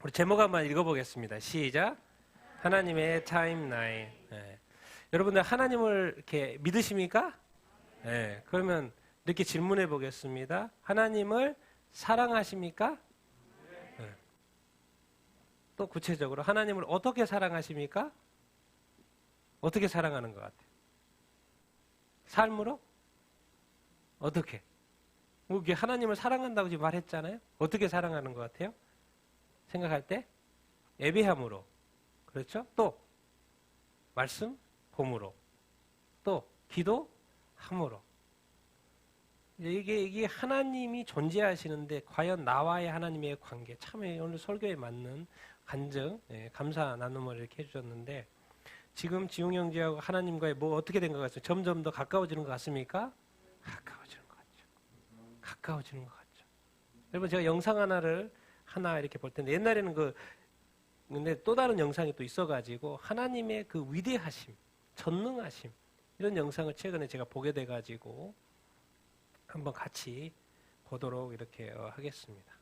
우리 제목 한번 읽어보겠습니다. 시작. 하나님의 타임라인. 예. 여러분들 하나님을 이렇게 믿으십니까? 예. 그러면 이렇게 질문해 보겠습니다. 하나님을 사랑하십니까? 예. 또 구체적으로 하나님을 어떻게 사랑하십니까? 어떻게 사랑하는 것 같아요? 삶으로? 어떻게? 이게 하나님을 사랑한다고 지금 말했잖아요. 어떻게 사랑하는 것 같아요? 생각할 때 예배함으로, 그렇죠? 또 말씀 봄으로, 또 기도함으로. 이게 하나님이 존재하시는데 과연 나와의 하나님의 관계, 참 오늘 설교에 맞는 간증, 감사 나눔을 이렇게 해주셨는데 지금 지웅 형제하고 하나님과의 뭐 어떻게 된 것 같아요? 점점 더 가까워지는 것 같습니까? 가까워지는 것 같죠. 가까워지는 것 같죠. 여러분 제가 영상 하나 이렇게 볼 텐데 옛날에는 근데 또 다른 영상이 또 있어가지고 하나님의 그 위대하심, 전능하심 이런 영상을 최근에 제가 보게 돼가지고 한번 같이 보도록 이렇게 하겠습니다.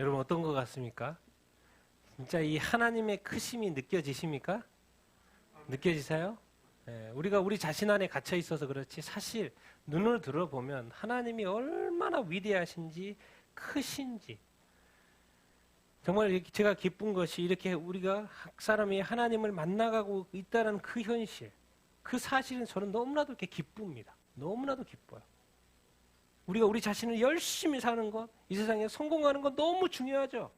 여러분 어떤 것 같습니까? 진짜 이 하나님의 크심이 느껴지십니까? 느껴지세요? 우리가 우리 자신 안에 갇혀 있어서 그렇지 사실 눈을 들어보면 하나님이 얼마나 위대하신지 크신지 정말 제가 기쁜 것이 이렇게 우리가 각 사람이 하나님을 만나가고 있다는 그 현실, 그 사실은 저는 너무나도 이렇게 기쁩니다. 너무나도 기뻐요. 우리가 우리 자신을 열심히 사는 것, 이 세상에 성공하는 건 너무 중요하죠.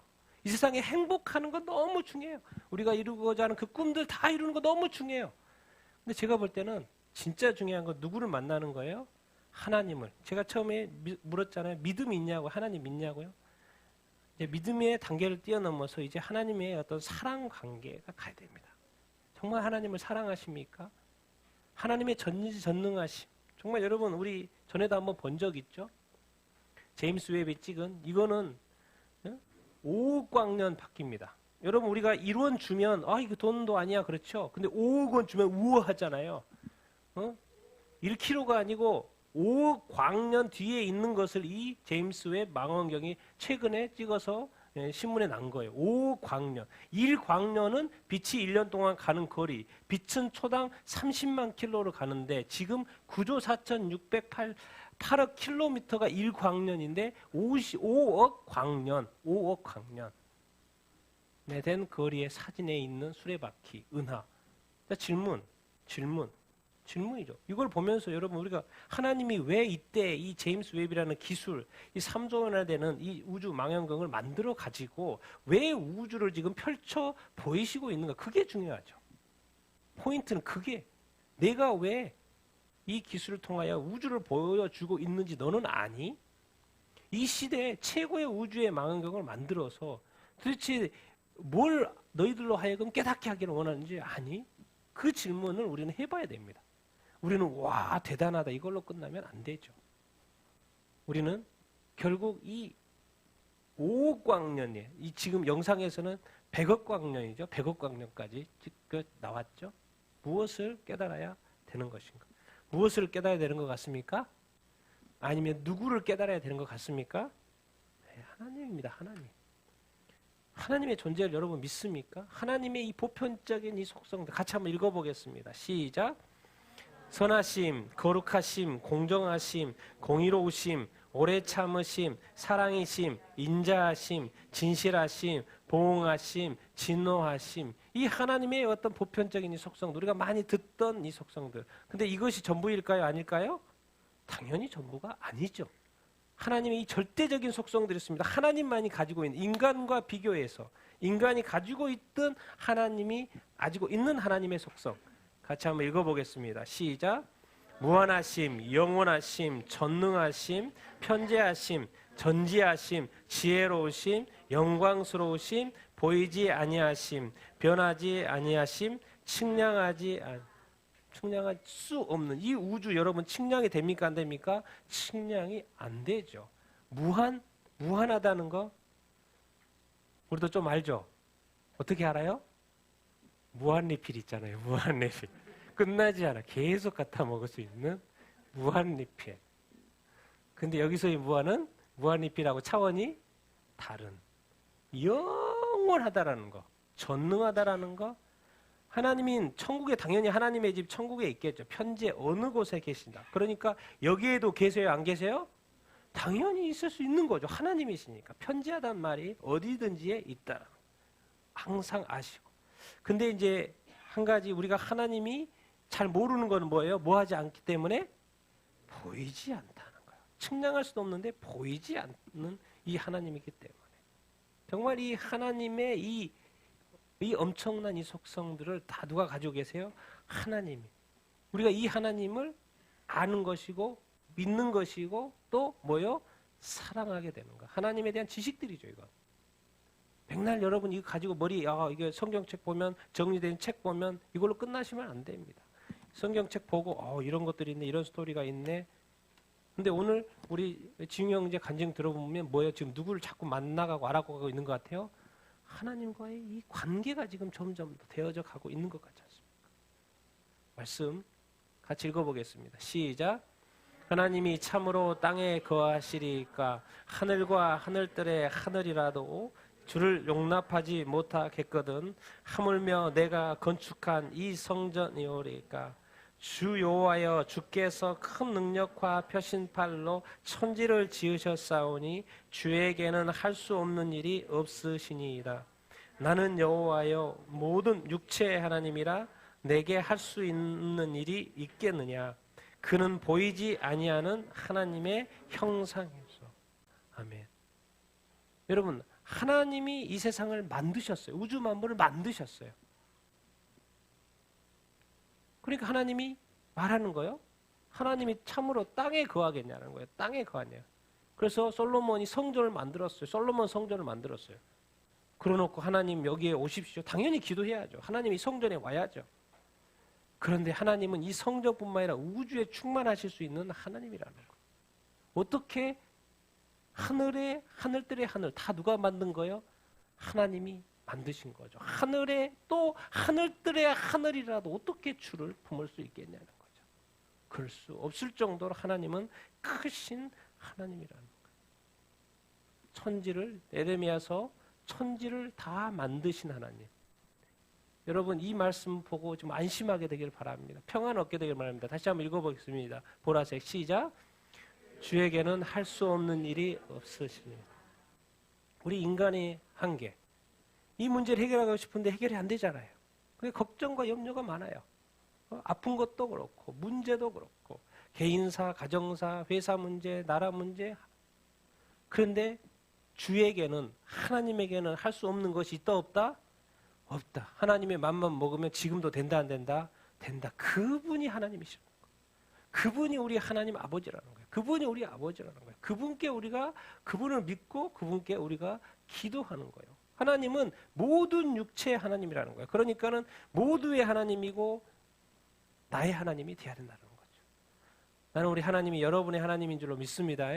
이 세상에 행복하는 건 너무 중요해요. 우리가 이루고자 하는 그 꿈들 다 이루는 거 너무 중요해요. 근데 제가 볼 때는 진짜 중요한 건 누구를 만나는 거예요? 하나님을. 제가 처음에 물었잖아요. 믿음이 있냐고, 하나님 믿냐고요? 이제 믿음의 단계를 뛰어넘어서 이제 하나님의 어떤 사랑 관계가 가야 됩니다. 정말 하나님을 사랑하십니까? 하나님의 전능하심. 정말 여러분 우리 전에도 한번 본 적 있죠? 제임스 웹이 찍은 이거는 5억 광년 바뀝니다. 여러분 우리가 1원 주면 이거 돈도 아니야 그렇죠? 근데 5억 원 주면 우아하잖아요. 1kg가 아니고 5억 광년 뒤에 있는 것을 이 제임스 웹 망원경이 최근에 찍어서 신문에 난 거예요. 5억 광년. 1광년은 빛이 1년 동안 가는 거리. 빛은 초당 30만 킬로를 가는데 지금 9조 4,608억 킬로미터가 1광년인데 5억 광년. 된 거리의 사진에 있는 수레바퀴, 은하. 질문이죠. 이걸 보면서 여러분 우리가 하나님이 왜 이때 이 제임스 웹이라는 기술, 이 3조 원이나 되는 이 우주 망원경을 만들어 가지고 왜 우주를 지금 펼쳐 보이시고 있는가? 그게 중요하죠. 포인트는 그게 내가 왜 이 기술을 통하여 우주를 보여주고 있는지 너는 아니? 이 시대에 최고의 우주의 망원경을 만들어서 도대체 뭘 너희들로 하여금 깨닫게 하기를 원하는지 아니? 그 질문을 우리는 해봐야 됩니다. 우리는 와 대단하다 이걸로 끝나면 안 되죠. 우리는 결국 이 5억 광년이 이 지금 영상에서는 100억 광년이죠. 100억 광년까지 나왔죠. 무엇을 깨달아야 되는 것인가? 무엇을 깨달아야 되는 것 같습니까? 아니면 누구를 깨달아야 되는 것 같습니까? 네, 하나님입니다. 하나님의 존재를 여러분 믿습니까? 하나님의 이 보편적인 이 속성들 같이 한번 읽어보겠습니다. 시작. 선하심, 거룩하심, 공정하심, 공의로우심, 오래 참으심, 사랑이심, 인자하심, 진실하심, 보응하심, 진노하심. 이 하나님의 어떤 보편적인 이 속성들, 우리가 많이 듣던 이 속성들. 근데 이것이 전부일까요? 아닐까요? 당연히 전부가 아니죠. 하나님의 이 절대적인 속성들이 있습니다. 하나님만이 가지고 있는 인간과 비교해서 인간이 가지고 있던 하나님이 가지고 있는 하나님의 속성. 같이 한번 읽어보겠습니다. 시작. 무한하심, 영원하심, 전능하심, 편재하심, 전지하심, 지혜로우심, 영광스러우심, 보이지 아니하심, 변하지 아니하심, 측량할 수 없는 이 우주 여러분 측량이 됩니까 안 됩니까? 측량이 안 되죠. 무한하다는 거 우리도 좀 알죠? 어떻게 알아요? 무한리필 있잖아요. 무한리필. 끝나지 않아. 계속 갖다 먹을 수 있는 무한리필. 근데 여기서의 무한은 무한리필하고 차원이 다른 영원하다라는 거, 전능하다라는 거. 하나님인 천국에 당연히 하나님의 집 천국에 있겠죠. 편재 어느 곳에 계신다. 그러니까 여기에도 계세요? 안 계세요? 당연히 있을 수 있는 거죠. 하나님이시니까. 편재하단 말이 어디든지에 있다. 항상 아시고. 근데 이제 한 가지 우리가 하나님이 잘 모르는 건 뭐예요? 뭐 하지 않기 때문에 보이지 않다는 거예요. 측량할 수도 없는데 보이지 않는 이 하나님이기 때문에. 정말 이 하나님의 이 엄청난 이 속성들을 다 누가 가지고 계세요? 하나님이. 우리가 이 하나님을 아는 것이고 믿는 것이고 또 뭐요? 사랑하게 되는 거. 하나님에 대한 지식들이죠, 이건. 백날 여러분 이거 가지고 이게 성경책 보면 정리된 책 보면 이걸로 끝나시면 안 됩니다. 성경책 보고 이런 것들이 있네, 이런 스토리가 있네. 근데 오늘 우리 지웅 형제 간증 들어보면 뭐예요? 지금 누구를 자꾸 만나가고 알아가고 있는 것 같아요? 하나님과의 이 관계가 지금 점점 더 되어져 가고 있는 것 같지 않습니까? 말씀 같이 읽어보겠습니다. 시작. 하나님이 참으로 땅에 거하시리까 하늘과 하늘들의 하늘이라도 주를 용납하지 못하겠거든 하물며 내가 건축한 이 성전이오리까 주 여호와여 주께서 큰 능력과 표신팔로 천지를 지으셨사오니 주에게는 할 수 없는 일이 없으시니이다. 나는 여호와여 모든 육체의 하나님이라 내게 할 수 있는 일이 있겠느냐. 그는 보이지 아니하는 하나님의 형상이소. 아멘. 여러분 하나님이 이 세상을 만드셨어요. 우주 만물을 만드셨어요. 그러니까 하나님이 말하는 거예요. 하나님이 참으로 땅에 거하겠냐는 거예요. 땅에 거하냐. 그래서 솔로몬이 성전을 만들었어요. 솔로몬 성전을 만들었어요. 그러놓고 하나님 여기에 오십시오. 당연히 기도해야죠. 하나님이 성전에 와야죠. 그런데 하나님은 이 성전뿐만 아니라 우주에 충만하실 수 있는 하나님이라는 거예요. 어떻게 하늘의 하늘들의 하늘 다 누가 만든 거예요? 하나님이 만드신 거죠. 하늘에 또 하늘들의 하늘이라도 어떻게 주를 품을 수 있겠냐는 거죠. 그럴 수 없을 정도로 하나님은 크신 하나님이라는 거예요. 천지를 에레미야서 천지를 다 만드신 하나님. 여러분 이 말씀 보고 좀 안심하게 되길 바랍니다. 평안 얻게 되길 바랍니다. 다시 한번 읽어보겠습니다. 보라색 시작. 주에게는 할 수 없는 일이 없으십니다. 우리 인간의 한계. 이 문제를 해결하고 싶은데 해결이 안 되잖아요. 그게 걱정과 염려가 많아요. 아픈 것도 그렇고 문제도 그렇고 개인사, 가정사, 회사 문제, 나라 문제. 그런데 주에게는 하나님에게는 할 수 없는 것이 있다 없다? 없다. 하나님의 맘만 먹으면 지금도 된다 안 된다? 된다. 그분이 하나님이시라는 거예요. 그분이 우리 하나님 아버지라는 거예요. 그분이 우리 아버지라는 거예요. 그분께 우리가 그분을 믿고 그분께 우리가 기도하는 거예요. 하나님은 모든 육체의 하나님이라는 거예요. 그러니까는 모두의 하나님이고 나의 하나님이 되어야 된다는 거죠. 나는 우리 하나님이 여러분의 하나님인 줄로 믿습니다.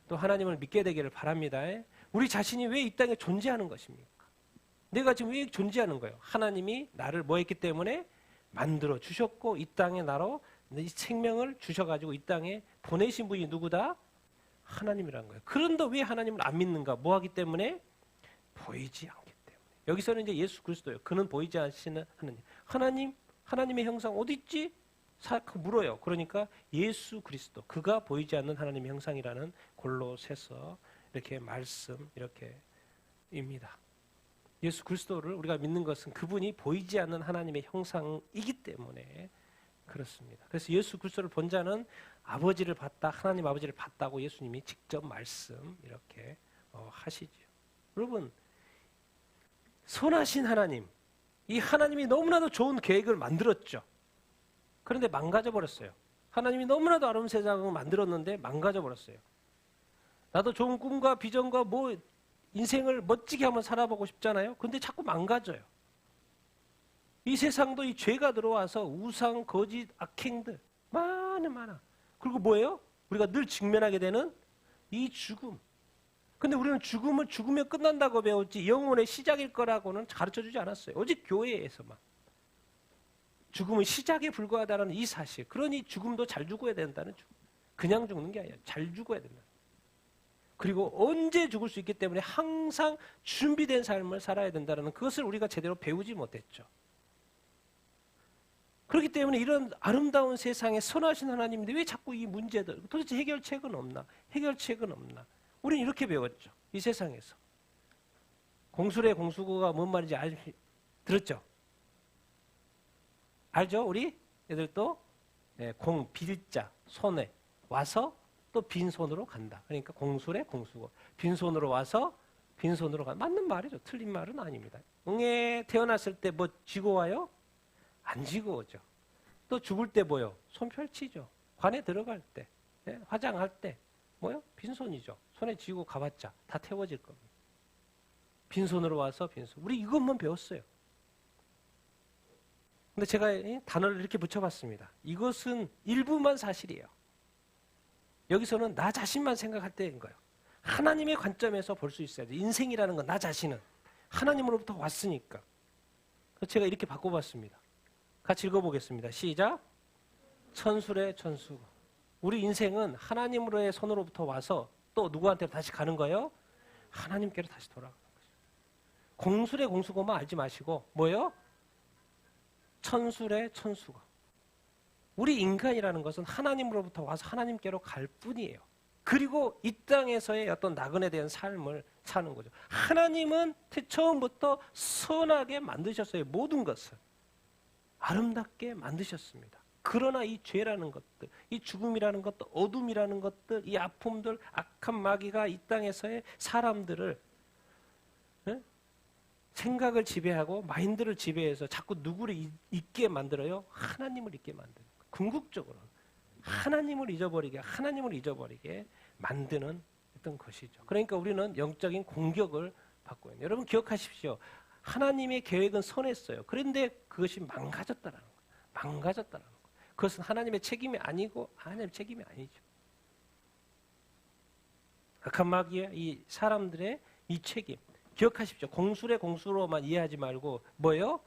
또 하나님을 믿게 되기를 바랍니다. 우리 자신이 왜 이 땅에 존재하는 것입니까? 내가 지금 왜 존재하는 거예요? 하나님이 나를 뭐 했기 때문에 만들어 주셨고 이 땅에 나로 이 생명을 주셔가지고 이 땅에 보내신 분이 누구다? 하나님이라는 거예요. 그런데 왜 하나님을 안 믿는가? 뭐 하기 때문에? 보이지 않기 때문에. 여기서는 이제 예수 그리스도예요. 그는 보이지 않으시는 하나님. 하나님의 형상 어디 있지? 물어요. 그러니까 예수 그리스도, 그가 보이지 않는 하나님의 형상이라는 골로새서 이렇게 말씀 이렇게입니다. 예수 그리스도를 우리가 믿는 것은 그분이 보이지 않는 하나님의 형상이기 때문에 그렇습니다. 그래서 예수 그리스도를 본 자는 아버지를 봤다, 하나님 아버지를 봤다고 예수님이 직접 말씀 이렇게 하시죠. 여러분, 선하신 하나님, 이 하나님이 너무나도 좋은 계획을 만들었죠. 그런데 망가져 버렸어요. 하나님이 너무나도 아름다운 세상을 만들었는데 망가져 버렸어요. 나도 좋은 꿈과 비전과 뭐 인생을 멋지게 한번 살아보고 싶잖아요. 근데 자꾸 망가져요. 이 세상도 이 죄가 들어와서 우상, 거짓, 악행들 많아. 그리고 뭐예요? 우리가 늘 직면하게 되는 이 죽음. 근데 우리는 죽음은 죽으면 끝난다고 배웠지 영혼의 시작일 거라고는 가르쳐주지 않았어요. 오직 교회에서만. 죽음은 시작에 불과하다는 이 사실. 그러니 죽음도 잘 죽어야 된다는 죽음. 그냥 죽는 게 아니라 잘 죽어야 된다. 그리고 언제 죽을 수 있기 때문에 항상 준비된 삶을 살아야 된다는 그것을 우리가 제대로 배우지 못했죠. 그렇기 때문에 이런 아름다운 세상에 선하신 하나님인데 왜 자꾸 이 문제들, 도대체 해결책은 없나? 해결책은 없나? 우리는 이렇게 배웠죠. 이 세상에서. 공술의 공수구가 뭔 말인지 들었죠? 알죠? 우리 애들도 빌자, 손에 와서 또 빈손으로 간다. 그러니까 공술의 공수구. 빈손으로 와서 빈손으로 간다. 맞는 말이죠. 틀린 말은 아닙니다. 응애 태어났을 때 뭐 쥐고 와요? 안 쥐고 오죠. 또 죽을 때 뭐요? 손 펼치죠. 관에 들어갈 때, 화장할 때 뭐요? 빈손이죠. 손에 쥐고 가봤자 다 태워질 겁니다. 빈손으로 와서 빈손. 우리 이것만 배웠어요. 근데 제가 단어를 이렇게 붙여봤습니다. 이것은 일부만 사실이에요. 여기서는 나 자신만 생각할 때인 거예요. 하나님의 관점에서 볼 수 있어야 돼요. 인생이라는 건 나 자신은 하나님으로부터 왔으니까. 그래서 제가 이렇게 바꿔봤습니다. 같이 읽어보겠습니다. 시작. 천술의 천수. 우리 인생은 하나님으로의 손으로부터 와서 또 누구한테 다시 가는 거예요? 하나님께로 다시 돌아가는 거죠. 공술의 공수고만 알지 마시고 뭐예요? 천술의 천수고. 우리 인간이라는 것은 하나님으로부터 와서 하나님께로 갈 뿐이에요. 그리고 이 땅에서의 어떤 나그네 대한 삶을 사는 거죠. 하나님은 처음부터 선하게 만드셨어요. 모든 것을. 아름답게 만드셨습니다. 그러나 이 죄라는 것들, 이 죽음이라는 것들, 어둠이라는 것들, 이 아픔들, 악한 마귀가 이 땅에서의 사람들을 생각을 지배하고 마인드를 지배해서 자꾸 누구를 잊게 만들어요? 하나님을 잊게 만드는 거예요. 궁극적으로 하나님을 잊어버리게 만드는 어떤 것이죠. 그러니까 우리는 영적인 공격을 받고 있는. 여러분 기억하십시오. 하나님의 계획은 선했어요. 그런데 그것이 망가졌다라는 거예요. 망가졌다라는 거예요. 그것은 하나님의 책임이 아니고 하나님의 책임이 아니죠. 악한 마귀의 이 사람들의 이 책임. 기억하십시오. 공술의 공수로만 이해하지 말고 뭐예요?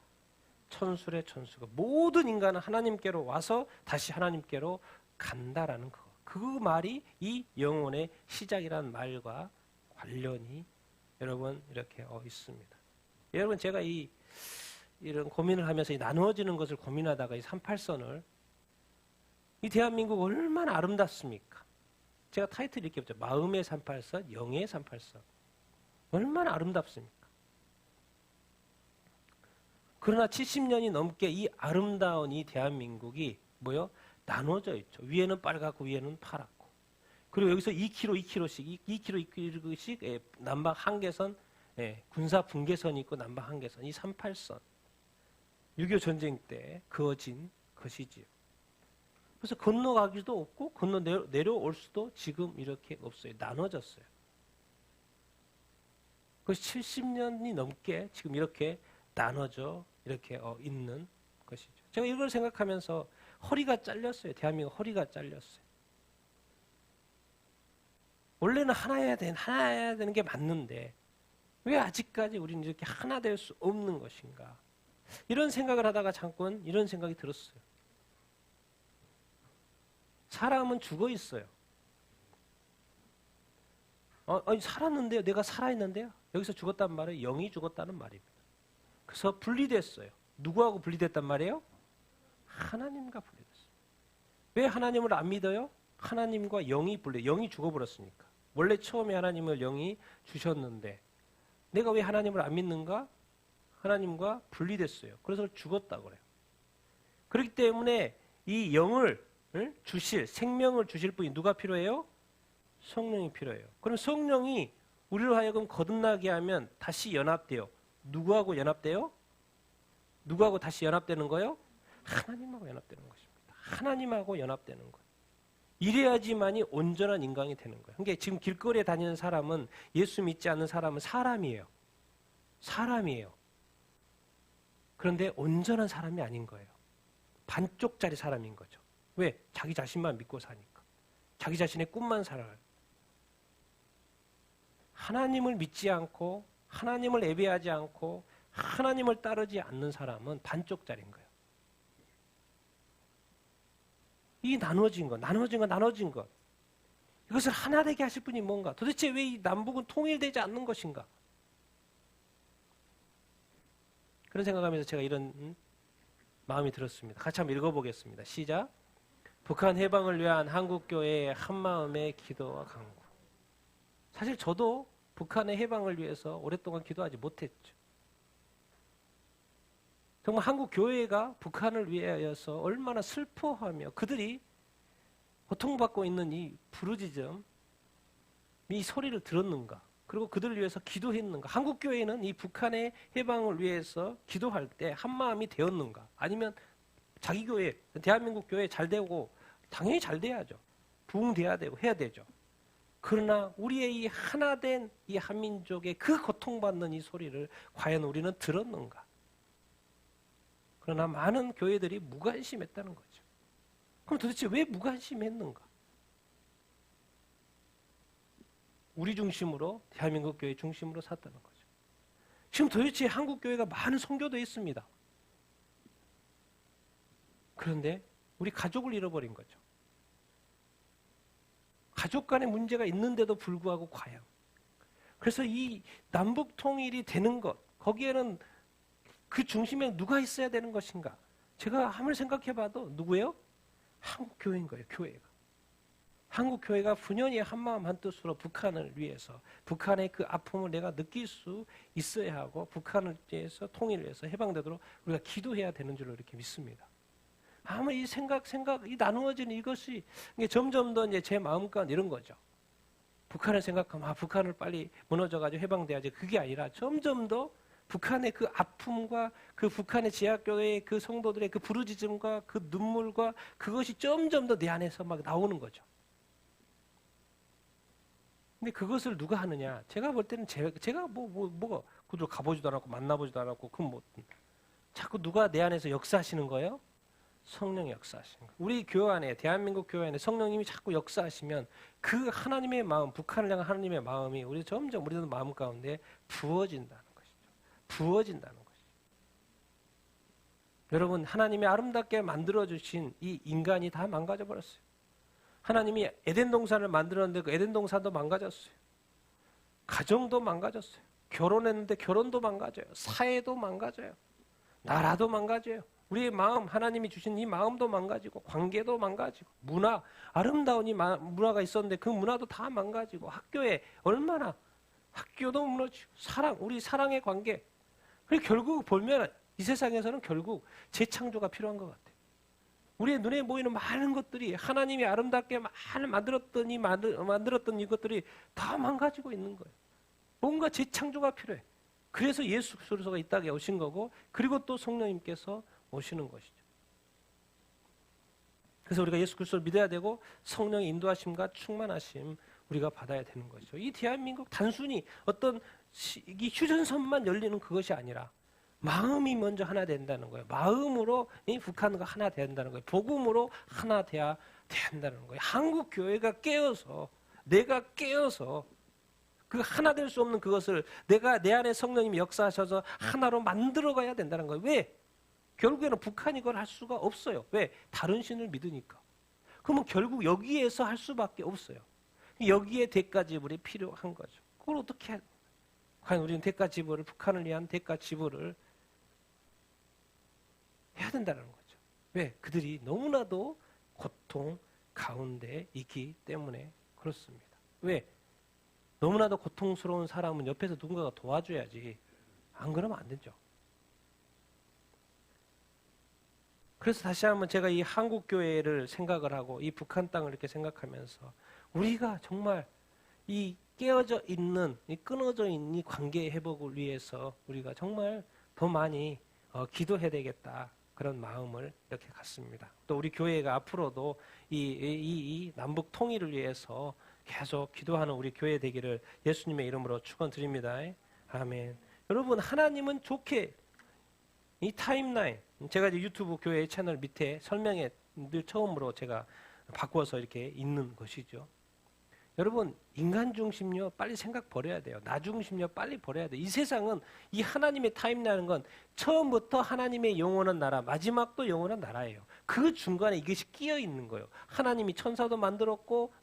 천술의 천수가 모든 인간은 하나님께로 와서 다시 하나님께로 간다라는 거. 그 말이 이 영혼의 시작이라는 말과 관련이 여러분 이렇게 있습니다. 여러분 제가 이런 고민을 하면서 이 나누어지는 것을 고민하다가 이 38선을 이 대한민국 얼마나 아름답습니까? 제가 타이틀 이렇게 붙였죠. 마음의 38선, 영의 38선. 얼마나 아름답습니까? 그러나 70년이 넘게 이 아름다운 이 대한민국이 뭐요? 나눠져 있죠. 위에는 빨갛고 위에는 파랗고. 그리고 여기서 2km씩 2km씩 남북 한계선, 군사 분계선이 있고 남북 한계선, 이 38선. 6.25 전쟁 때 그어진 것이지요. 그래서 건너가기도 없고 내려올 수도 지금 이렇게 없어요. 나눠졌어요. 그래서 70년이 넘게 지금 이렇게 나눠져 이렇게 있는 것이죠. 제가 이걸 생각하면서 허리가 잘렸어요. 대한민국 허리가 잘렸어요. 원래는 하나여야 되는 게 맞는데 왜 아직까지 우리는 이렇게 하나 될 수 없는 것인가? 이런 생각을 하다가 잠깐 이런 생각이 들었어요. 사람은 죽어 있어요. 아니 살았는데요. 내가 살아있는데요. 여기서 죽었단 말은 영이 죽었다는 말입니다. 그래서 분리됐어요. 누구하고 분리됐단 말이에요? 하나님과 분리됐어요. 왜 하나님을 안 믿어요? 하나님과 영이 영이 죽어버렸으니까. 원래 처음에 하나님을 영이 주셨는데 내가 왜 하나님을 안 믿는가? 하나님과 분리됐어요. 그래서 죽었다고 그래요. 그렇기 때문에 이 영을 주실, 생명을 주실 분이 누가 필요해요? 성령이 필요해요. 그럼 성령이 우리로 하여금 거듭나게 하면 다시 연합돼요. 누구하고 연합돼요? 누구하고 다시 연합되는 거예요? 하나님하고 연합되는 것입니다. 하나님하고 연합되는 거예요. 이래야지만이 온전한 인간이 되는 거예요. 그러니까 지금 길거리에 다니는 사람은 예수 믿지 않는 사람은 사람이에요. 사람이에요. 그런데 온전한 사람이 아닌 거예요. 반쪽짜리 사람인 거죠. 왜? 자기 자신만 믿고 사니까. 자기 자신의 꿈만 살아요. 하나님을 믿지 않고 하나님을 예배하지 않고 하나님을 따르지 않는 사람은 반쪽짜리인 거예요. 이 나눠진 것. 이것을 하나 되게 하실 분이 뭔가? 도대체 왜 이 남북은 통일되지 않는 것인가? 그런 생각하면서 제가 이런 마음이 들었습니다. 같이 한번 읽어보겠습니다. 시작. 북한 해방을 위한 한국교회의 한마음의 기도와 간구. 사실 저도 북한의 해방을 위해서 오랫동안 기도하지 못했죠. 정말 한국 교회가 북한을 위하여서 얼마나 슬퍼하며 그들이 고통받고 있는 이 부르짖음, 이 소리를 들었는가? 그리고 그들을 위해서 기도했는가? 한국 교회는 이 북한의 해방을 위해서 기도할 때 한마음이 되었는가? 아니면 자기 교회, 대한민국 교회 잘 되고 당연히 잘 돼야죠. 부흥돼야 되고 해야 되죠. 그러나 우리의 이 하나된 이 한민족의 그 고통받는 이 소리를 과연 우리는 들었는가? 그러나 많은 교회들이 무관심했다는 거죠. 그럼 도대체 왜 무관심했는가? 우리 중심으로 대한민국 교회 중심으로 샀다는 거죠. 지금 도대체 한국 교회가 많은 선교도 있습니다. 그런데 우리 가족을 잃어버린 거죠. 가족 간의 문제가 있는데도 불구하고 과연. 그래서 이 남북 통일이 되는 것, 거기에는 그 중심에 누가 있어야 되는 것인가? 제가 한번 생각해봐도 누구예요? 한국 교회인 거예요. 교회가. 한국 교회가 분연히 한마음 한뜻으로 북한을 위해서 북한의 그 아픔을 내가 느낄 수 있어야 하고 북한을 위해서 통일을 해서 해방되도록 우리가 기도해야 되는 줄로 이렇게 믿습니다. 아마 이 생각, 이 나누어지는 이것이 점점 더 이제 제 마음가는 이런 거죠. 북한을 생각하면 북한을 빨리 무너져가지고 해방돼야지. 그게 아니라 점점 더 북한의 그 아픔과 그 북한의 지하교회의 그 성도들의 그 부르짖음과 그 눈물과 그것이 점점 더 내 안에서 막 나오는 거죠. 근데 그것을 누가 하느냐? 제가 볼 때는 제가 뭐가 그들 가보지도 않았고 만나보지도 않았고 자꾸 누가 내 안에서 역사하시는 거예요? 성령의 역사하시는 거예요. 우리 교회 안에, 대한민국 교회 안에 성령님이 자꾸 역사하시면 그 하나님의 마음, 북한을 향한 하나님의 마음이 우리 점점 우리들 마음 가운데 부어진다는 것이죠. 부어진다는 것이죠. 여러분, 하나님이 아름답게 만들어주신 이 인간이 다 망가져 버렸어요. 하나님이 에덴 동산을 만들었는데 그 에덴 동산도 망가졌어요. 가정도 망가졌어요. 결혼했는데 결혼도 망가져요. 사회도 망가져요. 나라도 망가져요. 우리의 마음, 하나님이 주신 이 마음도 망가지고 관계도 망가지고 문화, 아름다운 이 문화가 있었는데 그 문화도 다 망가지고 학교에 얼마나 학교도 무너지고 사랑, 우리 사랑의 관계. 그리고 결국 보면 이 세상에서는 결국 재창조가 필요한 것 같아요. 우리의 눈에 보이는 많은 것들이 하나님이 아름답게 만들었던 이것들이 다 망가지고 있는 거예요. 뭔가 재창조가 필요해. 그래서 예수 그리스도가 이 땅에 오신 거고 그리고 또 성령님께서 오시는 것이죠. 그래서 우리가 예수 그리스도를 믿어야 되고 성령의 인도하심과 충만하심 우리가 받아야 되는 것이죠. 이 대한민국 단순히 어떤 이 휴전선만 열리는 그것이 아니라 마음이 먼저 하나 된다는 거예요. 마음으로 이 북한과 하나 된다는 거예요. 복음으로 하나 돼야 된다는 거예요. 한국 교회가 깨어서 내가 깨어서 그 하나 될 수 없는 그것을 내가 내 안에 성령님이 역사하셔서 하나로 만들어가야 된다는 거예요. 왜? 결국에는 북한이 그걸 할 수가 없어요. 왜? 다른 신을 믿으니까. 그러면 결국 여기에서 할 수밖에 없어요. 여기에 대가 지불이 필요한 거죠. 그걸 어떻게 해야 돼요? 과연 우리는 대가 지불을, 북한을 위한 대가 지불을 해야 된다는 거죠. 왜? 그들이 너무나도 고통 가운데 있기 때문에 그렇습니다. 왜? 너무나도 고통스러운 사람은 옆에서 누군가가 도와줘야지. 안 그러면 안 되죠. 그래서 다시 한번 제가 이 한국 교회를 생각을 하고 이 북한 땅을 이렇게 생각하면서 우리가 정말 이 깨어져 있는, 이 끊어져 있는 이 관계 회복을 위해서 우리가 정말 더 많이 기도해야 되겠다. 그런 마음을 이렇게 갖습니다. 또 우리 교회가 앞으로도 이 남북 통일을 위해서 계속 기도하는 우리 교회 되기를 예수님의 이름으로 축원드립니다. 아멘. 여러분, 하나님은 좋게 이 타임라인, 제가 이제 유튜브 교회 채널 밑에 설명에 늘 처음으로 제가 바꿔서 이렇게 있는 것이죠. 여러분, 인간 중심요 빨리 생각 버려야 돼요. 나 중심요 빨리 버려야 돼요. 이 세상은 이 하나님의 타임이라는 건 처음부터 하나님의 영원한 나라, 마지막도 영원한 나라예요. 그 중간에 이것이 끼어 있는 거예요. 하나님이 천사도 만들었고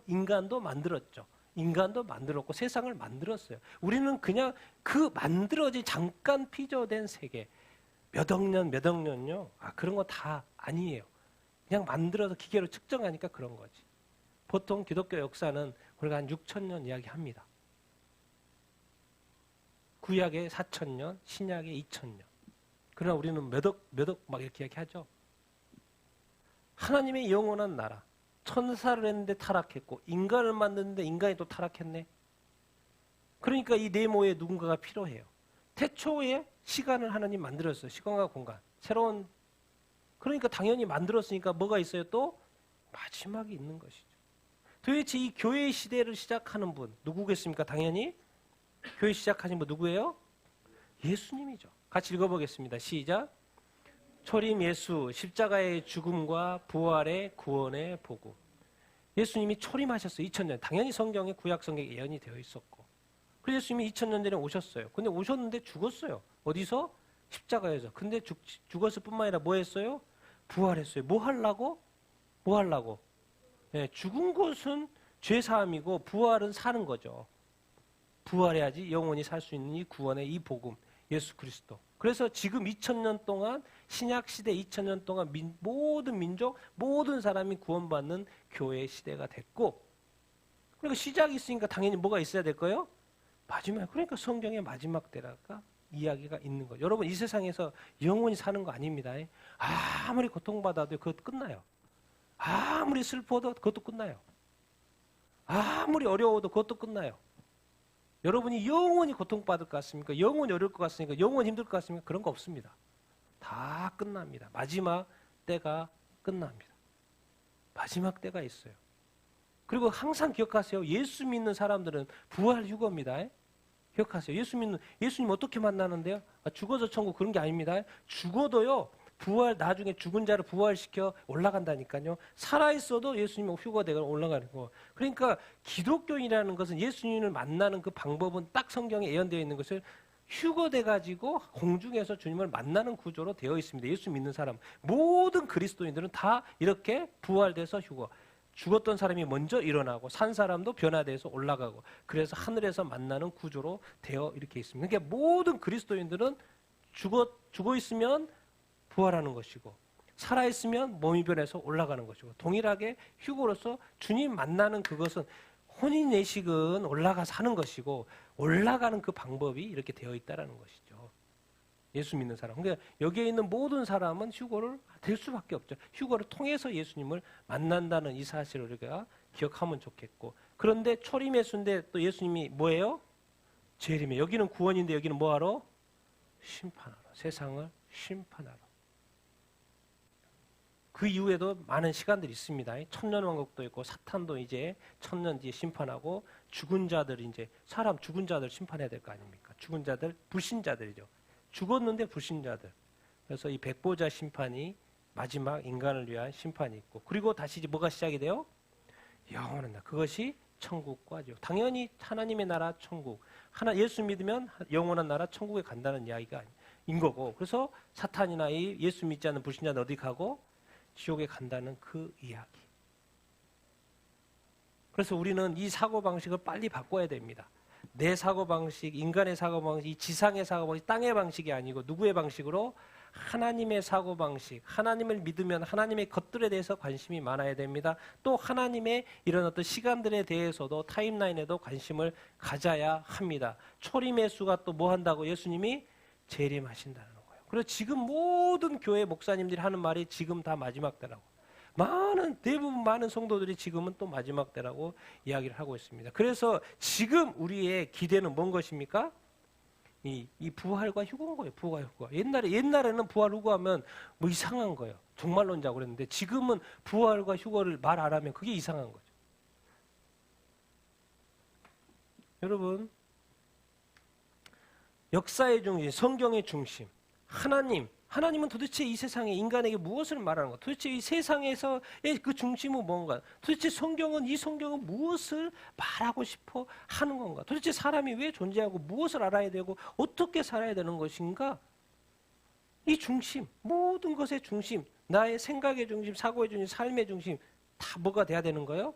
인간도 만들었죠. 인간도 만들었고 세상을 만들었어요. 우리는 그냥 그 만들어진 잠깐 피조된 세계, 몇 억 년요. 그런 거 다 아니에요. 그냥 만들어서 기계로 측정하니까 그런 거지. 보통 기독교 역사는 우리가 한 6,000년 이야기합니다. 구약에 4,000년, 신약에 2,000년. 그러나 우리는 몇 억 막 이렇게 이야기하죠. 하나님의 영원한 나라. 천사를 했는데 타락했고 인간을 만드는데 인간이 또 타락했네. 그러니까 이 네모에 누군가가 필요해요. 태초에 시간을 하나님 만들었어요. 시간과 공간. 새로운, 그러니까 당연히 만들었으니까 뭐가 있어요? 또 마지막이 있는 것이죠. 도대체 이 교회 시대를 시작하는 분 누구겠습니까? 당연히 교회 시작하신 분 누구예요? 예수님이죠. 같이 읽어보겠습니다. 시작. 초림 예수 십자가의 죽음과 부활의 구원의 복음. 예수님이 초림하셨어요. 2000년. 당연히 성경에 구약 성경에 예언이 되어 있었고. 그래서 예수님이 2000년 전에 오셨어요. 근데 오셨는데 죽었어요. 어디서? 십자가에서. 근데 죽었을 뿐만 아니라 뭐 했어요? 부활했어요. 뭐 하려고? 네, 죽은 것은 죄사함이고 부활은 사는 거죠. 부활해야지 영원히 살 수 있는 이 구원의 이 복음, 예수 그리스도. 그래서 지금 2000년 동안 신약시대 2000년 동안 모든 민족, 모든 사람이 구원받는 교회의 시대가 됐고, 그러니까 시작이 있으니까 당연히 뭐가 있어야 될 거예요? 마지막. 그러니까 성경의 마지막 때라가 이야기가 있는 거예요. 여러분, 이 세상에서 영원히 사는 거 아닙니다. 아무리 고통받아도 그것도 끝나요. 아무리 슬퍼도 그것도 끝나요. 아무리 어려워도 그것도 끝나요. 여러분이 영원히 고통받을 것 같습니까? 영원히 어려울 것 같습니까? 영원히 힘들 것 같습니까? 그런 거 없습니다. 다 끝납니다. 마지막 때가 끝납니다. 마지막 때가 있어요. 그리고 항상 기억하세요. 예수 믿는 사람들은 부활 휴거입니다. 기억하세요. 예수님 어떻게 만나는데요? 죽어서 천국 그런 게 아닙니다. 죽어도요. 나중에 죽은 자를 부활시켜 올라간다니까요. 살아있어도 예수님은 휴거되고 올라가는 거. 그러니까 기독교인이라는 것은 예수님을 만나는 그 방법은 딱 성경에 예언되어 있는 것을 휴거돼 가지고 공중에서 주님을 만나는 구조로 되어 있습니다. 예수 믿는 사람 모든 그리스도인들은 다 이렇게 부활돼서 죽었던 사람이 먼저 일어나고 산 사람도 변화돼서 올라가고 그래서 하늘에서 만나는 구조로 되어 이렇게 있습니다. 그러니까 모든 그리스도인들은 죽어 있으면 부활하는 것이고 살아 있으면 몸이 변해서 올라가는 것이고 동일하게 휴거로서 주님 만나는 그것은 혼인 예식은 올라가서 하는 것이고 올라가는 그 방법이 이렇게 되어 있다라는 것이죠. 예수 믿는 사람. 그러니까 여기에 있는 모든 사람은 휴거를 될 수밖에 없죠. 휴거를 통해서 예수님을 만난다는 이 사실을 우리가 기억하면 좋겠고 그런데 초림 예수인데 또 예수님이 뭐예요? 재림에 여기는 구원인데 여기는 뭐하러? 심판하러. 세상을 심판하러. 그 이후에도 많은 시간들이 있습니다. 천년왕국도 있고 사탄도 이제 천년 뒤에 심판하고 죽은 자들 이제 사람 죽은 자들 심판해야 될 거 아닙니까? 죽은 자들 불신자들이죠. 죽었는데 불신자들. 그래서 이 백보자 심판이 마지막 인간을 위한 심판이 있고 그리고 다시 이제 뭐가 시작이 돼요? 영원한 날. 그것이 천국과 지옥. 당연히 하나님의 나라 천국. 예수 믿으면 영원한 나라 천국에 간다는 이야기가 인 거고. 그래서 사탄이나 이 예수 믿지 않는 불신자는 어디 가고? 지옥에 간다는 그 이야기. 그래서 우리는 이 사고방식을 빨리 바꿔야 됩니다. 내 사고방식, 인간의 사고방식, 이 지상의 사고방식, 땅의 방식이 아니고 누구의 방식으로? 하나님의 사고방식. 하나님을 믿으면 하나님의 것들에 대해서 관심이 많아야 됩니다. 또 하나님의 이런 어떤 시간들에 대해서도 타임라인에도 관심을 가져야 합니다. 초림의 수가 또 뭐 한다고? 예수님이 재림하신다는 거예요. 그래서 지금 모든 교회 목사님들이 하는 말이 지금 다 마지막 때라고. 대부분 많은 성도들이 지금은 또 마지막 때라고 이야기를 하고 있습니다. 그래서 지금 우리의 기대는 뭔 것입니까? 이 부활과 휴거인 거예요. 부활과 휴거. 옛날에는 부활 휴거하면 뭐 이상한 거예요. 종말론자고 그랬는데 지금은 부활과 휴거를 말 안 하면 그게 이상한 거죠. 여러분, 역사의 중심, 성경의 중심, 하나님은 도대체 이 세상에 인간에게 무엇을 말하는 거? 도대체 이 세상에서의 그 중심은 뭔가? 도대체 이 성경은 무엇을 말하고 싶어 하는 건가? 도대체 사람이 왜 존재하고 무엇을 알아야 되고 어떻게 살아야 되는 것인가? 이 중심, 모든 것의 중심, 나의 생각의 중심, 사고의 중심, 삶의 중심 다 뭐가 돼야 되는 거예요?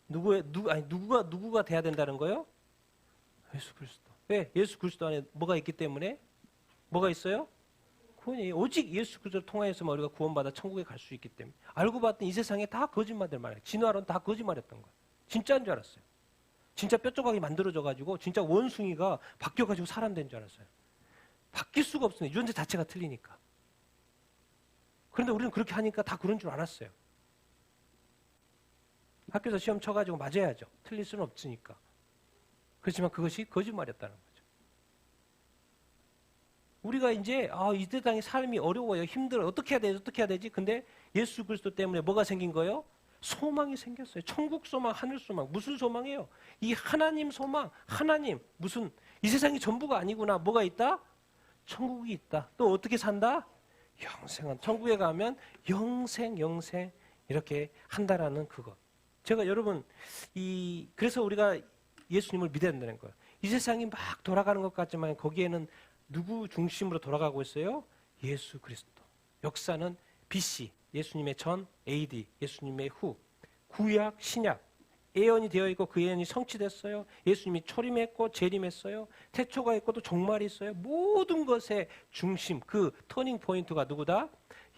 누구가 돼야 된다는 거예요? 예수 그리스도. 왜? 예수 그리스도 안에 뭐가 있기 때문에? 뭐가 있어요? 구원이 오직 예수 그리스도를 통하여서만 우리가 구원받아 천국에 갈 수 있기 때문에. 알고 봤더니 이 세상에 다 거짓말들 말이에요. 진화론 다 거짓말했던 거예요. 진짜인 줄 알았어요. 진짜 뾰족하게 만들어져가지고 진짜 원숭이가 바뀌어가지고 사람 된 줄 알았어요. 바뀔 수가 없습니다. 유전자 자체가 틀리니까. 그런데 우리는 그렇게 하니까 다 그런 줄 알았어요. 학교에서 시험 쳐가지고 맞아야죠. 틀릴 수는 없으니까. 그렇지만 그것이 거짓말이었다는 거예요. 우리가 이제 이 세상의 삶이 어려워요. 힘들어요. 어떻게 해야 되지? 근데 예수 그리스도 때문에 뭐가 생긴 거예요? 소망이 생겼어요. 천국 소망, 하늘 소망. 무슨 소망이에요? 이 하나님 소망. 무슨 이 세상이 전부가 아니구나. 뭐가 있다? 천국이 있다. 또 어떻게 산다? 영생은. 천국에 가면 영생 이렇게 한다라는 그것. 제가 여러분 그래서 우리가 예수님을 믿어야 된다는 거예요. 이 세상이 막 돌아가는 것 같지만 거기에는 누구 중심으로 돌아가고 있어요? 예수 그리스도. 역사는 BC, 예수님의 전, AD, 예수님의 후. 구약, 신약. 예언이 되어 있고 그 예언이 성취됐어요. 예수님이 초림했고 재림했어요. 태초가 있고 또 종말이 있어요. 모든 것의 중심, 그 터닝 포인트가 누구다?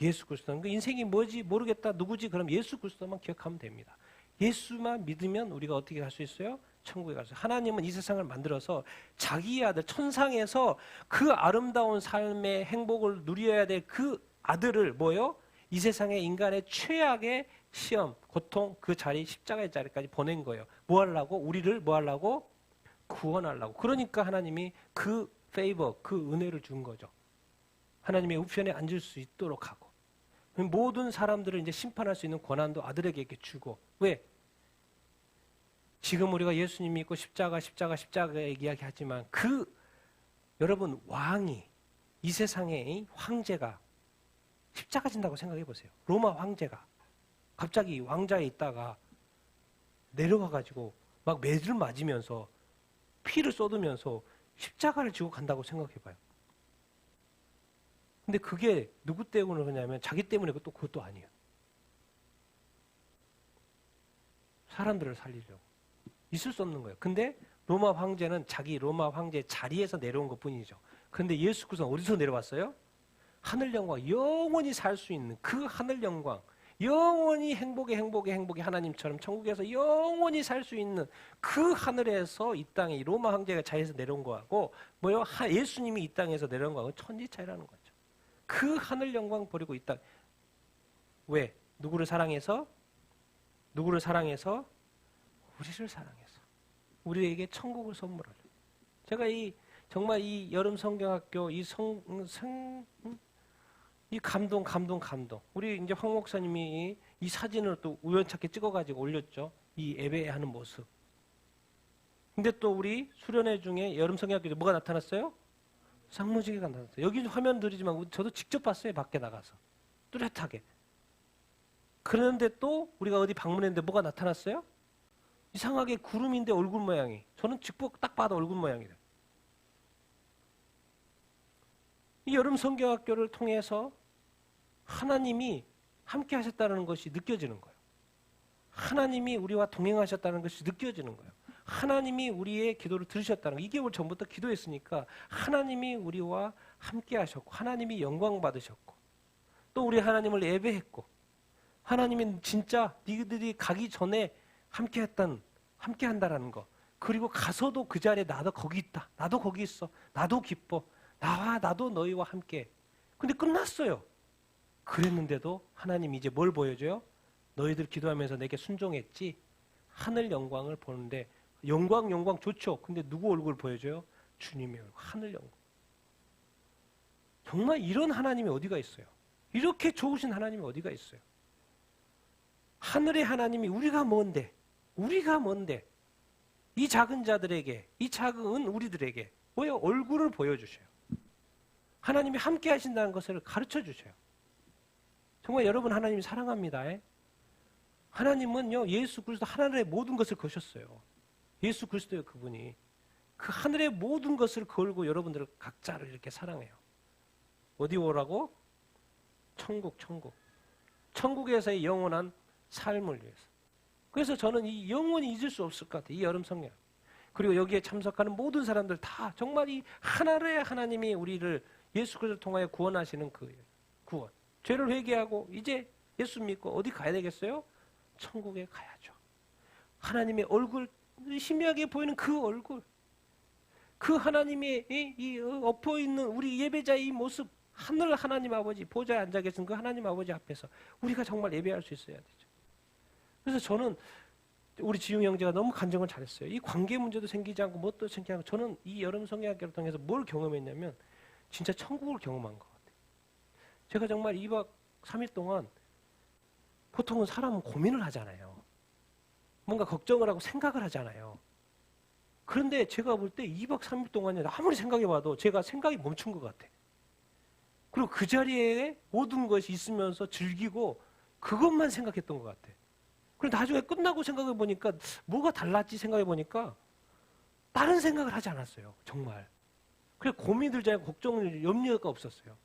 예수 그리스도. 그 인생이 뭐지 모르겠다. 누구지? 그럼 예수 그리스도만 기억하면 됩니다. 예수만 믿으면 우리가 어떻게 갈 수 있어요? 천국에 가서. 하나님은 이 세상을 만들어서 자기 아들 천상에서 그 아름다운 삶의 행복을 누려야 될 그 아들을 뭐요? 이 세상의 인간의 최악의 시험, 고통, 그 자리, 십자가의 자리까지 보낸 거예요. 뭐 하려고? 우리를 뭐 하려고? 구원하려고. 그러니까 하나님이 그 페이버, 그 은혜를 준 거죠. 하나님의 우편에 앉을 수 있도록 하고. 모든 사람들을 이제 심판할 수 있는 권한도 아들에게 이렇게 주고. 왜? 지금 우리가 예수님 믿고 십자가 이야기하지만 여러분 왕이 이 세상의 황제가 십자가 진다고 생각해 보세요. 로마 황제가 갑자기 왕자에 있다가 내려가가지고 막 매를 맞으면서 피를 쏟으면서 십자가를 지고 간다고 생각해 봐요. 근데 그게 누구 때문에 그러냐면 자기 때문에 그것도 아니에요. 사람들을 살리려고. 있을 수 없는 거예요. 근데 로마 황제는 자기 로마 황제 자리에서 내려온 것 뿐이죠. 근데 예수 그리스도는 어디서 내려왔어요? 하늘 영광, 영원히 살 수 있는 그 하늘 영광, 영원히 행복의 하나님처럼 천국에서 영원히 살 수 있는 그 하늘에서 이 땅에 이 로마 황제가 자리에서 내려온 거하고 뭐요? 예수님이 이 땅에서 내려온 거하고 천지 차이라는 거죠. 그 하늘 영광 버리고 이 땅. 왜? 누구를 사랑해서? 누구를 사랑해서? 우리를 사랑해서. 우리에게 천국을 선물하려. 제가 정말 이 여름 성경학교 이 감동. 우리 이제 황 목사님이 이 사진을 또 우연찮게 찍어가지고 올렸죠. 이 예배하는 모습. 근데 또 우리 수련회 중에 여름 성경학교에 뭐가 나타났어요? 상무지개가 나타났어요. 여기 화면 드리지만 저도 직접 봤어요. 밖에 나가서. 뚜렷하게. 그런데 또 우리가 어디 방문했는데 뭐가 나타났어요? 이상하게 구름인데 얼굴 모양이. 저는 직접 딱 봐도 얼굴 모양이래요. 이 여름 성경학교를 통해서 하나님이 함께 하셨다는 것이 느껴지는 거예요. 하나님이 우리와 동행하셨다는 것이 느껴지는 거예요. 하나님이 우리의 기도를 들으셨다는 거. 2개월 전부터 기도했으니까 하나님이 우리와 함께 하셨고 하나님이 영광 받으셨고 또 우리 하나님을 예배했고 하나님이 진짜 니들이 가기 전에 함께 한다라는 거. 그리고 가서도 그 자리에 나도 거기 있다. 나도 거기 있어. 나도 기뻐. 나도 너희와 함께. 근데 끝났어요. 그랬는데도 하나님이 이제 뭘 보여줘요? 너희들 기도하면서 내게 순종했지? 하늘 영광을 보는데 영광 좋죠. 근데 누구 얼굴 보여줘요? 주님의 얼굴, 하늘 영광. 정말 이런 하나님이 어디가 있어요? 이렇게 좋으신 하나님이 어디가 있어요? 하늘의 하나님이 우리가 뭔데? 이 작은 자들에게, 이 작은 우리들에게 뭐예요? 얼굴을 보여주셔요. 하나님이 함께 하신다는 것을 가르쳐 주셔요. 정말 여러분 하나님이 사랑합니다. 하나님은요, 예수 그리스도 하늘의 모든 것을 거셨어요. 예수 그리스도의 그분이 그 하늘의 모든 것을 걸고 여러분들 각자를 이렇게 사랑해요. 어디 오라고? 천국. 천국에서의 영원한 삶을 위해서. 그래서 저는 이 영원히 잊을 수 없을 것 같아요. 이 여름 성경. 그리고 여기에 참석하는 모든 사람들 다 정말 이 하나의 하나님이 우리를 예수 그리스도를 통하여 구원하시는 그 구원. 죄를 회개하고 이제 예수 믿고 어디 가야 되겠어요? 천국에 가야죠. 하나님의 얼굴, 희미하게 보이는 그 얼굴. 그 하나님의 이 엎어 있는 우리 예배자의 이 모습. 하늘 하나님 아버지, 보좌에 앉아 계신 그 하나님 아버지 앞에서 우리가 정말 예배할 수 있어야 되죠. 그래서 저는 우리 지웅 형제가 너무 간증을 잘했어요. 이 관계 문제도 생기지 않고 뭣도 생기지 않고 저는 이 여름 성경학교를 통해서 뭘 경험했냐면 진짜 천국을 경험한 것 같아요. 제가 정말 2박 3일 동안 보통은 사람은 고민을 하잖아요. 뭔가 걱정을 하고 생각을 하잖아요. 그런데 제가 볼 때 2박 3일 동안에 아무리 생각해봐도 제가 생각이 멈춘 것 같아. 그리고 그 자리에 모든 것이 있으면서 즐기고 그것만 생각했던 것 같아. 그리고 나중에 끝나고 생각해 보니까 뭐가 달랐지 생각해 보니까 다른 생각을 하지 않았어요. 정말. 그래서 고민 들지 않고 걱정을 염려가 없었어요.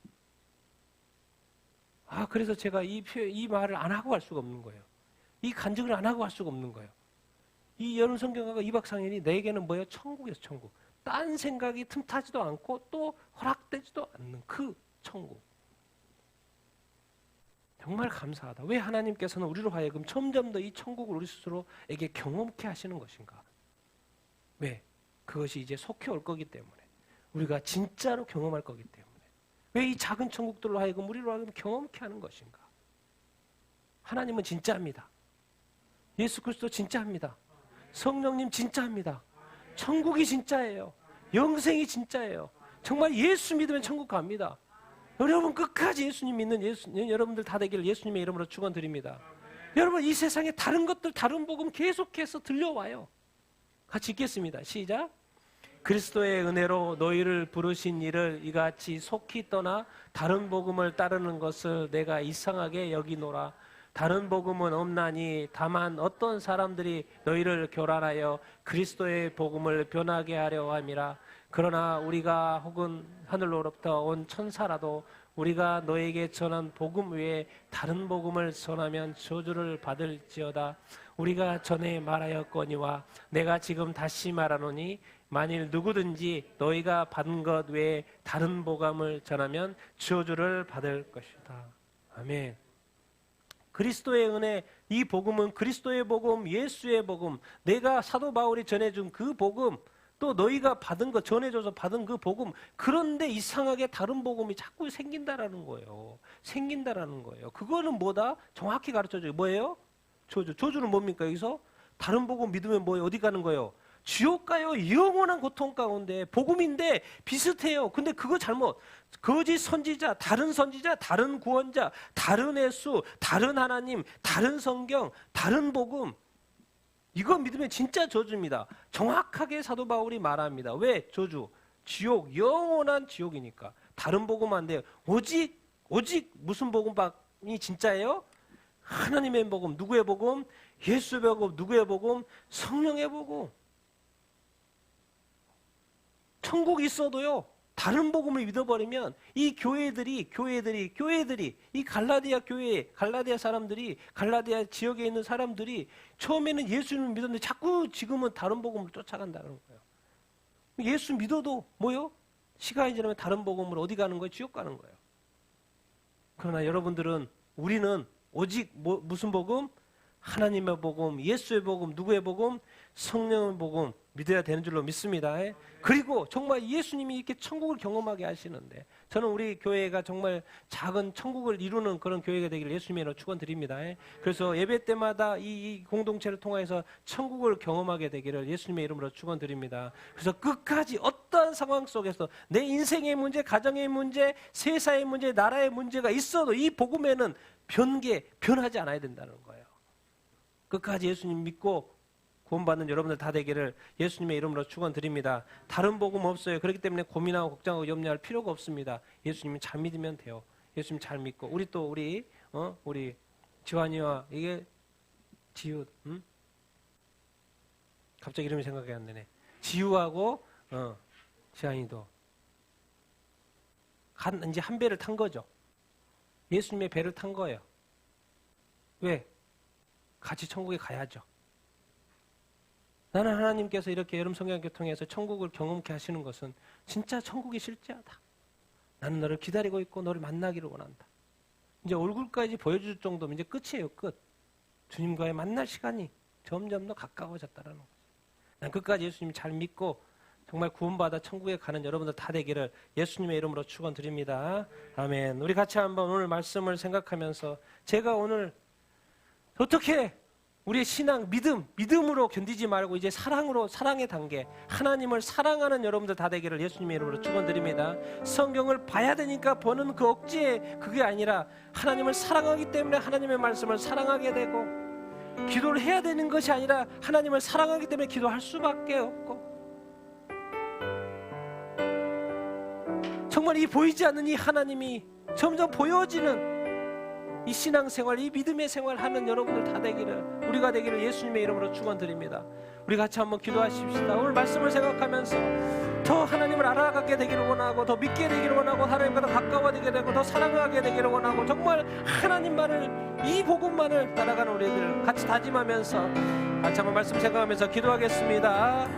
그래서 제가 이 말을 안 하고 갈 수가 없는 거예요. 이 간증을 안 하고 갈 수가 없는 거예요. 이 여름 성경학과 2박 3일이 내게는 뭐예요? 천국이었어, 천국. 딴 생각이 틈타지도 않고 또 허락되지도 않는 그 천국. 정말 감사하다. 왜 하나님께서는 우리로 하여금 점점 더 이 천국을 우리 스스로에게 경험케 하시는 것인가? 왜? 그것이 이제 속히 올 거기 때문에. 우리가 진짜로 경험할 거기 때문에. 왜 이 작은 천국들로 하여금 우리로 하여금 경험케 하는 것인가? 하나님은 진짜입니다. 예수 그리스도 진짜입니다. 성령님 진짜입니다. 천국이 진짜예요. 영생이 진짜예요. 정말 예수 믿으면 천국 갑니다. 여러분 끝까지 예수님 믿는 여러분들 다 되기를 예수님의 이름으로 축원드립니다. 여러분 이 세상에 다른 것들 다른 복음 계속해서 들려와요. 같이 읽겠습니다. 시작. 그리스도의 은혜로 너희를 부르신 이를 이같이 속히 떠나 다른 복음을 따르는 것을 내가 이상하게 여기노라. 다른 복음은 없나니 다만 어떤 사람들이 너희를 교란하여 그리스도의 복음을 변하게 하려 함이라. 그러나 우리가 혹은 하늘로부터 온 천사라도 우리가 너에게 전한 복음 외에 다른 복음을 전하면 저주를 받을지어다. 우리가 전에 말하였거니와 내가 지금 다시 말하노니 만일 누구든지 너희가 받은 것 외에 다른 복음을 전하면 저주를 받을 것이다. 아멘. 그리스도의 은혜, 이 복음은 그리스도의 복음, 예수의 복음, 내가 사도 바울이 전해준 그 복음, 또 너희가 받은 거, 전해줘서 받은 그 복음, 그런데 이상하게 다른 복음이 자꾸 생긴다라는 거예요. 생긴다라는 거예요. 그거는 뭐다? 정확히 가르쳐줘요. 뭐예요? 저주. 저주는 뭡니까 여기서? 다른 복음 믿으면 뭐예요? 어디 가는 거예요? 지옥 가요. 영원한 고통 가운데. 복음인데 비슷해요. 근데 그거 잘못. 거짓 선지자, 다른 구원자, 다른 예수, 다른 하나님, 다른 성경, 다른 복음. 이거 믿으면 진짜 저주입니다. 정확하게 사도 바울이 말합니다. 왜? 저주. 지옥, 영원한 지옥이니까. 다른 복음 안 돼요. 오직 무슨 복음이 진짜예요? 하나님의 복음. 누구의 복음? 예수의 복음. 누구의 복음? 성령의 복음. 천국이 있어도요, 다른 복음을 믿어버리면 이 교회들이 이 갈라디아 교회, 갈라디아 사람들이, 갈라디아 지역에 있는 사람들이 처음에는 예수님을 믿었는데 자꾸 지금은 다른 복음을 쫓아간다는 거예요. 예수 믿어도 뭐요? 시간이 지나면 다른 복음으로 어디 가는 거예요? 지옥 가는 거예요. 그러나 우리는 오직 무슨 복음? 하나님의 복음, 예수의 복음, 누구의 복음? 성령의 복음 믿어야 되는 줄로 믿습니다. 그리고 정말 예수님이 이렇게 천국을 경험하게 하시는데, 저는 우리 교회가 정말 작은 천국을 이루는 그런 교회가 되기를 예수님의 이름으로 축원드립니다. 그래서 예배 때마다 이 공동체를 통해서 천국을 경험하게 되기를 예수님의 이름으로 축원드립니다. 그래서 끝까지 어떠한 상황 속에서 내 인생의 문제, 가정의 문제, 세상의 문제, 나라의 문제가 있어도 이 복음에는 변하지 않아야 된다는 거예요. 끝까지 예수님 믿고 구원받는 여러분들 다 되기를 예수님의 이름으로 축원드립니다. 다른 복음 없어요. 그렇기 때문에 고민하고 걱정하고 염려할 필요가 없습니다. 예수님을 잘 믿으면 돼요. 예수님 잘 믿고 우리 지환이와 이게 지우, 갑자기 이름이 생각이 안 나네. 지우하고 지환이도 이제 한 배를 탄 거죠. 예수님의 배를 탄 거예요. 왜? 같이 천국에 가야죠. 나는 하나님께서 이렇게 여름 성경학교 통해서 천국을 경험케 하시는 것은 진짜 천국이 실제하다. 나는 너를 기다리고 있고 너를 만나기를 원한다. 이제 얼굴까지 보여줄 정도면 이제 끝이에요. 끝. 주님과의 만날 시간이 점점 더 가까워졌다는 거죠. 난 끝까지 예수님 잘 믿고 정말 구원받아 천국에 가는 여러분들 다 되기를 예수님의 이름으로 축원드립니다. 아멘. 우리 같이 한번 오늘 말씀을 생각하면서 제가 오늘 어떻게 우리의 신앙, 믿음으로 견디지 말고 이제 사랑의 단계, 하나님을 사랑하는 여러분들 다 되기를 예수님의 이름으로 축원드립니다. 성경을 봐야 되니까 보는 그 억지에 그게 아니라 하나님을 사랑하기 때문에 하나님의 말씀을 사랑하게 되고, 기도를 해야 되는 것이 아니라 하나님을 사랑하기 때문에 기도할 수밖에 없고, 정말 이 보이지 않는 이 하나님이 점점 보여지는 이 신앙생활, 이 믿음의 생활하는 여러분들 다 되기를, 우리가 되기를 예수님의 이름으로 축원드립니다. 우리 같이 한번 기도하십시다. 오늘 말씀을 생각하면서 더 하나님을 알아가게 되기를 원하고, 더 믿게 되기를 원하고, 하나님과 더 가까워지게 되고, 더 사랑하게 되기를 원하고, 정말 하나님만을, 이 복음만을 따라가는 우리들 같이 다짐하면서 같이 한번 말씀 생각하면서 기도하겠습니다.